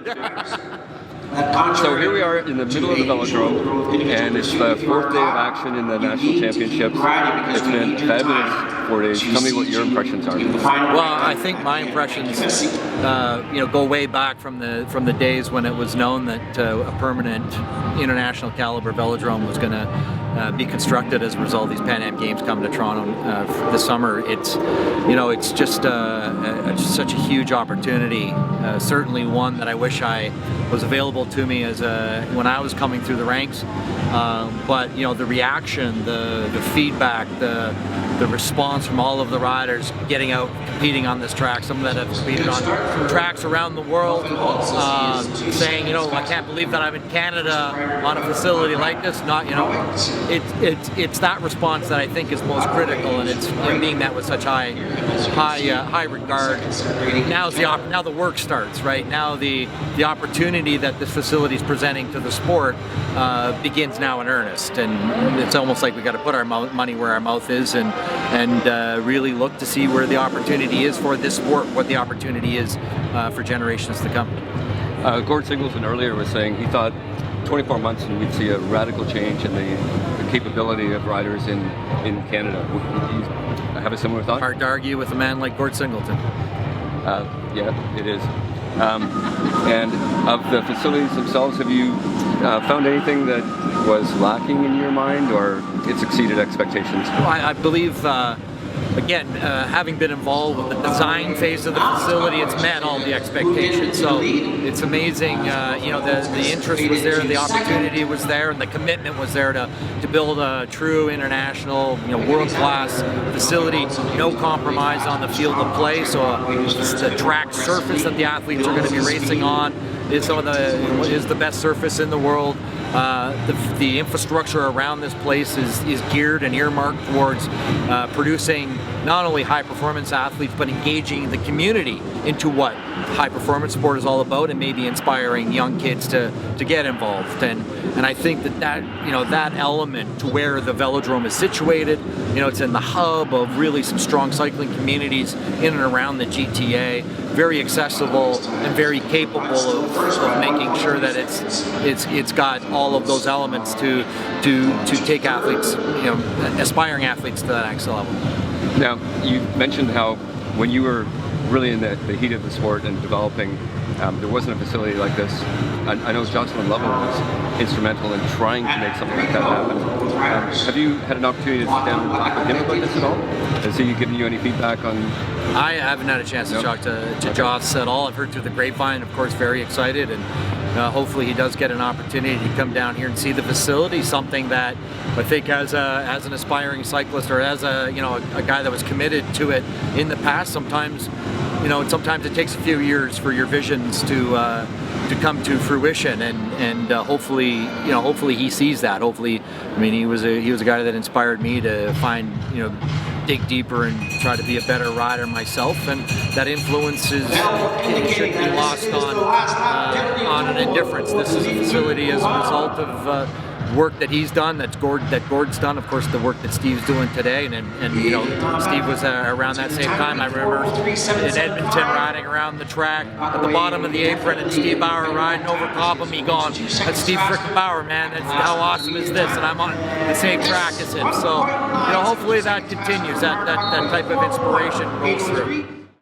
So here we are in the middle of the velodrome, and it's the fourth day of action in the national championships. It's been fabulous 4 days. Tell me what your impressions are. Well, I think my impressions, go way back from the days when it was known that a permanent international caliber velodrome was going to be constructed as a result of these Pan Am Games coming to Toronto this summer. It's just such a huge opportunity. Certainly one that I wish I was available to me when I was coming through the ranks. But the reaction, the feedback, the response from all of the riders getting out competing on this track, some that have competed on tracks around the world, saying, I can't believe that I'm in Canada on a facility like this. It's that response that I think is most critical, and it's being met with such high regard. Now the work starts, right? Now the opportunity that this facility is presenting to the sport begins now in earnest, and it's almost like we got to put our money where our mouth is, and really look to see where the opportunity is for this sport, what the opportunity is for generations to come. Gord Singleton earlier was saying he thought 24 months and we'd see a radical change in the capability of riders in Canada. Would you have a similar thought? Hard to argue with a man like Gord Singleton. Yeah, it is. And of the facilities themselves, have you found anything that was lacking in your mind, or it's exceeded expectations? Well, I believe, having been involved with the design phase of the facility, it's met all the expectations. So it's amazing, the interest was there, the opportunity was there, and the commitment was there to build a true international, world-class facility. No compromise on the field of play. So the track surface that the athletes are going to be racing on is the best surface in the world. The infrastructure around this place is geared and earmarked towards producing not only high-performance athletes, but engaging the community into what high-performance sport is all about, and maybe inspiring young kids to get involved. And I think that element to where the velodrome is situated, it's in the hub of really some strong cycling communities in and around the GTA, very accessible and very capable of making sure that it's got all of those elements to take athletes, aspiring athletes to that next level. Now, you mentioned how when you were really in the heat of the sport and developing, there wasn't a facility like this. I know Jocelyn Lovell was instrumental in trying to make something like that happen. Have you had an opportunity to sit down and talk with him about this at all? Has he given you any feedback on? I haven't had a chance to talk to Joss at all. I've heard through the grapevine, of course, very excited, and hopefully he does get an opportunity to come down here and see the facility, something that I think as an aspiring cyclist, or as a guy that was committed to it in the past, sometimes it takes a few years for your visions to come to fruition, and hopefully he sees that. Hopefully, he was a guy that inspired me to dig deeper and try to be a better rider myself, and that influence shouldn't be lost on an indifference. This is a facility as a result of work that he's done, that Gord's done, of course, the work that Steve's doing today, and Steve was around that same time. I remember in Edmonton riding around the track at the bottom of the apron, and Steve Bauer riding over top of me going, "That's Steve frickin' Bauer, man, how awesome is this?" And I'm on the same track as him. So hopefully that continues, that type of inspiration rolls through.